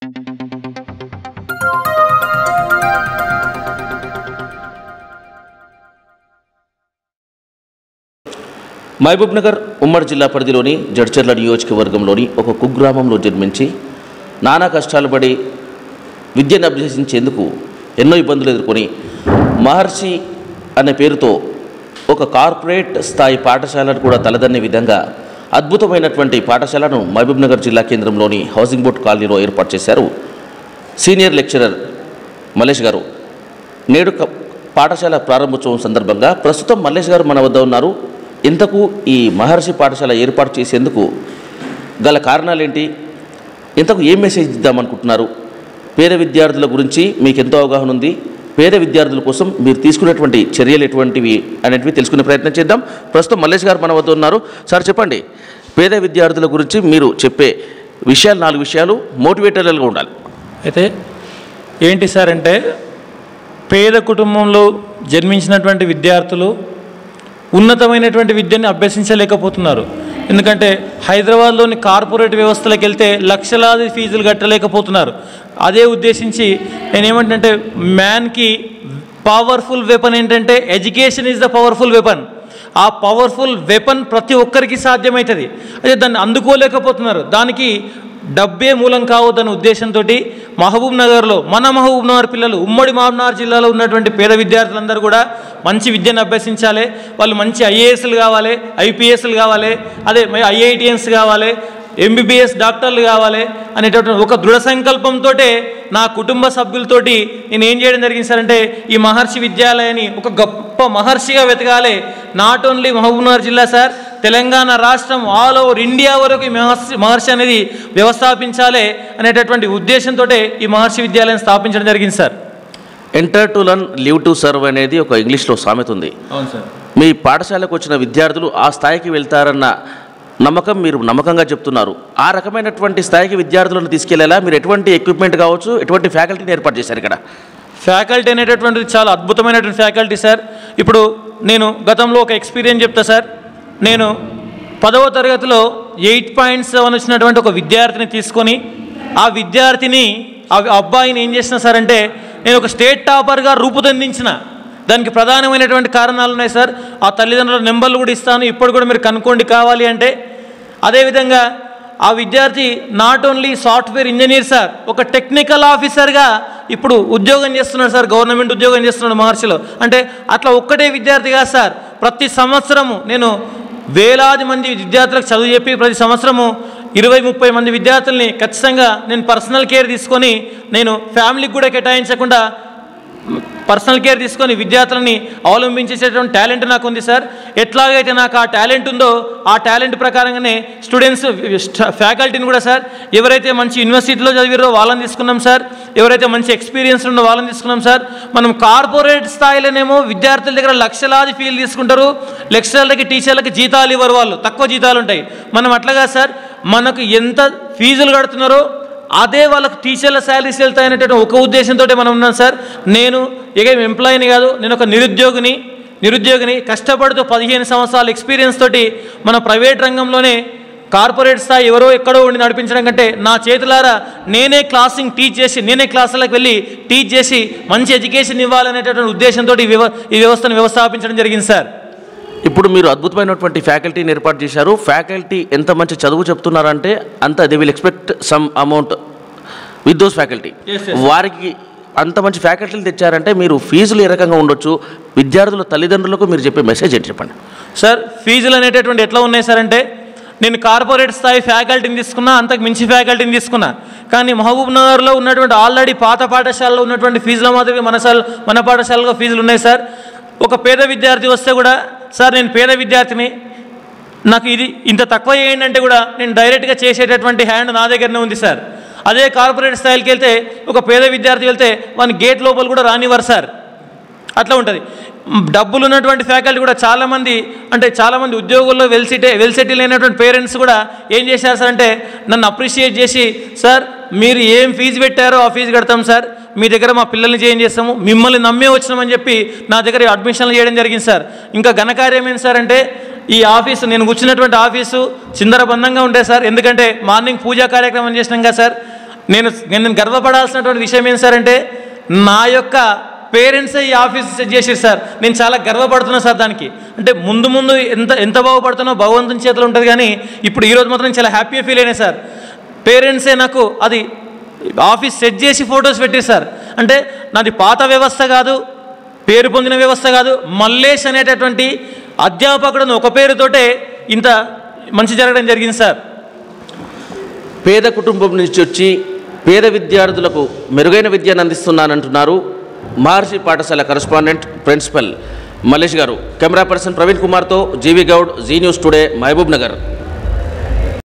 మహబూబ్నగర్ ఉమ్మడి జిల్లా పరిధిలోని జడ్చర్ల నియోజకవర్గంలోని ఒక కుగ్రామంలో జన్మించి నానా కష్టాలు పడి విద్యను అభ్యసించేందుకు ఎన్నో ఇబ్బందులు ఎదుర్కొని మహర్షి అనే పేరుతో ఒక కార్పొరేట్ స్థాయి పాఠశాలను కూడా తలదన్నే విధంగా అద్భుతమైనటువంటి పాఠశాలను మహబూబ్నగర్ జిల్లా కేంద్రంలోని హౌసింగ్ బోర్డ్ కాలనీలో ఏర్పాటు చేశారు సీనియర్ లెక్చరర్ మల్లేష్ గారు. నేడు పాఠశాల ప్రారంభోత్సవం సందర్భంగా ప్రస్తుతం మల్లేష్ గారు మన వద్ద ఉన్నారు. ఇంతకు ఈ మహర్షి పాఠశాల ఏర్పాటు చేసేందుకు గల కారణాలేంటి, ఇంతకు ఏం మెసేజ్ ఇద్దామనుకుంటున్నారు, పేద విద్యార్థుల గురించి మీకు ఎంతో అవగాహన ఉంది, పేద విద్యార్థుల కోసం మీరు తీసుకునేటువంటి చర్యలు ఎటువంటివి అనేటివి తెలుసుకునే ప్రయత్నం చేద్దాం. ప్రస్తుతం మల్లేష్ గారు మన వద్ద ఉన్నారు. సార్ చెప్పండి, పేద విద్యార్థుల గురించి మీరు చెప్పే విషయాలు 4 విషయాలు మోటివేటర్లుగా ఉండాలి. అయితే ఏంటి సార్ అంటే, పేద కుటుంబంలో జన్మించినటువంటి విద్యార్థులు ఉన్నతమైనటువంటి విద్యని అభ్యసించలేకపోతున్నారు. ఎందుకంటే హైదరాబాద్లోని కార్పొరేట్ వ్యవస్థలకు వెళ్తే లక్షలాది ఫీజులు కట్టలేకపోతున్నారు. అదే ఉద్దేశించి నేనేమంటే, మ్యాన్కి పవర్ఫుల్ వెపన్ ఏంటంటే education is the powerful weapon. ఆ పవర్ఫుల్ వెపన్ ప్రతి ఒక్కరికి సాధ్యమవుతుంది. అదే దాన్ని అందుకోలేకపోతున్నారు. దానికి డబ్బే మూలం కావద్దన్న ఉద్దేశంతో మహబూబ్ నగర్లో మన మహబూబ్ నగర్ పిల్లలు, ఉమ్మడి మహబూబ్నగర్ జిల్లాలో ఉన్నటువంటి పేద విద్యార్థులందరూ కూడా మంచి విద్యను అభ్యసించాలి. వాళ్ళు మంచి ఐఏఎస్లు కావాలి, ఐపీఎస్లు కావాలి, అదే ఐఐటిఎన్స్ కావాలి, ఎంబీబీఎస్ డాక్టర్లు కావాలి అనేటటువంటి ఒక దృఢ సంకల్పంతో నా కుటుంబ సభ్యులతోటి నేను ఏం చేయడం జరిగింది సార్ అంటే, ఈ మహర్షి విద్యాలయాన్ని ఒక గొప్ప మహర్షిగా వెతకాలి. నాట్ ఓన్లీ మహబూబ్నగర్ జిల్లా సార్, తెలంగాణ రాష్ట్రం ఆల్ ఓవర్ ఇండియా వరకు ఈ మహర్షి అనేది వ్యవస్థాపించాలి అనేటటువంటి ఉద్దేశంతో ఈ మహర్షి విద్యాలయం స్థాపించడం జరిగింది sir. Enter to learn, live to serve అనేది ఒక ఇంగ్లీష్లో సామెత ఉంది. అవును సార్. మీ పాఠశాలకు వచ్చిన విద్యార్థులు ఆ స్థాయికి వెళ్తారన్న నమ్మకం మీరు నమ్మకంగా చెప్తున్నారు. ఆ రకమైనటువంటి స్థాయికి విద్యార్థులను తీసుకెళ్లేలా మీరు ఎటువంటి ఎక్విప్మెంట్ కావచ్చు, ఎటువంటి ఫ్యాకల్టీని ఏర్పాటు చేశారు ఇక్కడ? ఫ్యాకల్టీ అనేటటువంటిది చాలా అద్భుతమైనటువంటి ఫ్యాకల్టీ సార్. ఇప్పుడు నేను గతంలో ఒక ఎక్స్పీరియన్స్ చెప్తా సార్. నేను 10వ తరగతిలో 8.7 వచ్చినటువంటి ఒక విద్యార్థిని తీసుకొని ఆ విద్యార్థిని ఆ అబ్బాయిని ఏం చేసిన సార్ అంటే, నేను ఒక స్టేట్ టాపర్గా రూపుదిద్దించిన. దానికి ప్రధానమైనటువంటి కారణాలు ఉన్నాయి సార్. ఆ తల్లిదండ్రుల నెంబర్లు కూడా ఇస్తాను, ఇప్పుడు కూడా మీరు కనుక్కోండి కావాలి అంటే. అదేవిధంగా ఆ విద్యార్థి not only software engineer sir, ఒక టెక్నికల్ ఆఫీసర్గా ఇప్పుడు ఉద్యోగం చేస్తున్నాడు సార్, గవర్నమెంట్ ఉద్యోగం చేస్తున్నాడు మహర్షిలో. అంటే అట్లా ఒక్కటే విద్యార్థిగా సార్, ప్రతి సంవత్సరము నేను వేలాది మంది విద్యార్థులకు చదువు చెప్పి ప్రతి సంవత్సరము 20-30 మంది విద్యార్థుల్ని ఖచ్చితంగా నేను పర్సనల్ కేర్ తీసుకొని, నేను ఫ్యామిలీకి కూడా కేటాయించకుండా పర్సనల్ కేర్ తీసుకొని విద్యార్థులని అవలంబించేసేటువంటి టాలెంట్ నాకు ఉంది సార్. ఎట్లాగైతే నాకు ఆ టాలెంట్ ఉందో ఆ టాలెంట్ ప్రకారంగానే స్టూడెంట్స్ ఫ్యాకల్టీని కూడా సార్, ఎవరైతే మంచి యూనివర్సిటీలో చదివారో వాళ్ళని తీసుకున్నాం సార్, ఎవరైతే మంచి ఎక్స్పీరియన్స్ ఉందో వాళ్ళని తీసుకున్నాం సార్. మనం కార్పొరేట్ స్థాయిలోనేమో విద్యార్థుల దగ్గర లక్షలాది ఫీజులు తీసుకుంటారు, లెక్చరర్లకి టీచర్లకి జీతాలు ఇవ్వరు, వాళ్ళు తక్కువ జీతాలు ఉంటాయి. మనం అట్లాగా సార్, మనకు ఎంత ఫీజులు కడుతున్నారో అదే వాళ్ళకు టీచర్ల శాలరీస్ వెళ్తాయనేటువంటి ఒక ఉద్దేశంతో మనం ఉన్నాం సార్. నేను ఏం ఎంప్లాయీని కాదు, నేను ఒక నిరుద్యోగిని కష్టపడుతూ 15 సంవత్సరాల ఎక్స్పీరియన్స్ తోటి మన ప్రైవేట్ రంగంలోనే కార్పొరేట్ స్థాయి ఎవరో ఎక్కడో ఉండి నడిపించడం కంటే నా చేతులారా నేనే టీచ్ చేసి నేనే క్లాసులకు వెళ్ళి టీచ్ చేసి మంచి ఎడ్యుకేషన్ ఇవ్వాలనేటటువంటి ఉద్దేశంతో ఈ వ్యవస్థను వ్యవస్థాపించడం జరిగింది సార్. ఇప్పుడు మీరు అద్భుతమైనటువంటి ఫ్యాకల్టీని ఏర్పాటు చేశారు. ఫ్యాకల్టీ ఎంత మంచి చదువు చెప్తున్నారంటే అంత they will expect some amount with those faculty. వారికి అంత మంచి ఫ్యాకల్టీలు తెచ్చారంటే మీరు ఫీజులు ఏ రకంగా ఉండొచ్చు, విద్యార్థుల తల్లిదండ్రులకు మీరు చెప్పే మెసేజ్ ఏంటి చెప్పండి సార్. ఫీజులు అనేటటువంటి ఎట్లా ఉన్నాయి సార్ అంటే, నేను కార్పొరేట్ స్థాయి ఫ్యాకల్టీని తీసుకున్నా, అంతకు మించి ఫ్యాకల్టీని తీసుకున్నా. కానీ మహబూబ్ నగర్లో ఉన్నటువంటి ఆల్రెడీ పాత పాఠశాలలో ఉన్నటువంటి ఫీజుల మాదిరిగా మన పాఠశాలలో ఫీజులు ఉన్నాయి సార్. ఒక పేద విద్యార్థి వస్తే కూడా, సార్ నేను పేద విద్యార్థిని, నాకు ఇది ఇంత తక్కువ ఏంటంటే కూడా నేను డైరెక్ట్గా చేసేటటువంటి హ్యాండ్ నా దగ్గరనే ఉంది సార్. అదే కార్పొరేట్ స్థాయికి వెళ్తే ఒక పేద విద్యార్థి వెళ్తే వాని గేట్ లోపల కూడా రానివ్వరు సార్. అట్లా ఉంటుంది. డబ్బులు ఉన్నటువంటి ఫ్యాకల్టీ కూడా చాలామంది ఉద్యోగుల్లో వెల్ సెటిల్ అయినటువంటి పేరెంట్స్ కూడా ఏం చేశారు సార్ అంటే, నన్ను అప్రిషియేట్ చేసి, సార్ మీరు ఏం ఫీజు పెట్టారో ఆ ఫీజు కడతాం సార్, మీ దగ్గర మా పిల్లల్ని చేంజ్ చేస్తాము, మిమ్మల్ని నమ్మే వచ్చినామని చెప్పి నా దగ్గర అడ్మిషన్లు చేయడం జరిగింది సార్. ఇంకా ఘనకార్యం ఏంటి సార్ అంటే, ఈ ఆఫీసు నేను కూర్చున్నటువంటి ఆఫీసు చిందరబందంగా ఉండే సార్. ఎందుకంటే మార్నింగ్ పూజా కార్యక్రమం చేసినాం కదా సార్, నేను గర్వపడాల్సినటువంటి విషయం ఏంటి సార్ అంటే నా యొక్క పేరెంట్సే ఈ ఆఫీస్ సెట్ చేసారు సార్. నేను చాలా గర్వపడుతున్నాను సార్ దానికి. అంటే ముందు ఎంత బాగుపడుతున్నా భగవంతుని చేతిలో ఉంటుంది, కానీ ఇప్పుడు ఈరోజు మాత్రం నేను చాలా హ్యాపీగా ఫీల్ అయినా సార్. పేరెంట్సే నాకు అది ఆఫీస్ సెట్ చేసి ఫొటోస్ పెట్టారు సార్. అంటే నాది పాత వ్యవస్థ కాదు, పేరు పొందిన వ్యవస్థ కాదు, మల్లేష్ అనేటటువంటి అధ్యాపకుడు ఒక పేరుతోటే ఇంత మంచి జరగడం జరిగింది సార్. పేద కుటుంబం నుంచి వచ్చి పేద విద్యార్థులకు మెరుగైన విద్యను అందిస్తున్నానంటున్నారు మహర్షి పాఠశాల కరెస్పాండెంట్ ప్రిన్సిపల్ మల్లేష్ గారు. కెమెరా పర్సన్ ప్రవీణ్ కుమార్తో Jeevi Goud, Zee News today, Mahabub Nagar.